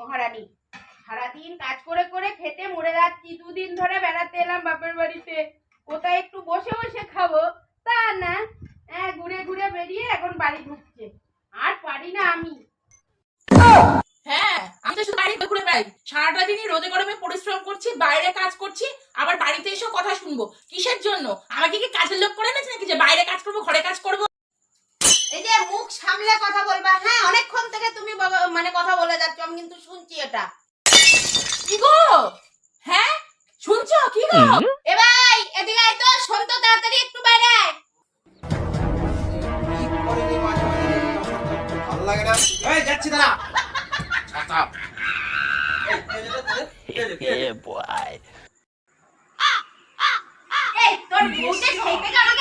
মহারানী। সারাদিন কাজ করে করে খেটে মরে যাচ্ছি, দুদিন ধরে বেড়াতে এলাম বাপের বাড়িতে, কোথায় একটু বসে বসে খাবো তা না, ঘুরে ঘুরে বেরিয়ে এখন বাড়ি ঢুকছে। আর পারি না আমি। হ্যাঁ, আমি তো শুধু বাড়ি ঘুরে বেড়াই, সারাটা দিনই রোদে গরমে পরিশ্রম করছি, বাইরে কাজ করছি, আবার বাড়িতে এসে কথা শুনবো। কিসের জন্য? আমাকে কি কাজের লোক করে এনেছে নাকি যে বাইরে কাজ করবো, ঘরে কাজ করবো? এই যে মুখ সামলে কথা বলবা, হ্যাঁ অনেকক্ষণ থেকে তুমি মানে কথা বলে যাচ্ছ, আমি কিন্তু শুনছি এটা। কি গো? হ্যাঁ শুনছো? কি গো? এ ভাই এদিকে আয় তো, শোন তো তাড়াতাড়ি একটু বাইরে আয়। ভালো লাগে না। এই যাচ্ছি দাঁড়া। ছাতা। Yeah, boy. এই তোর বউটা খেতে আমাকে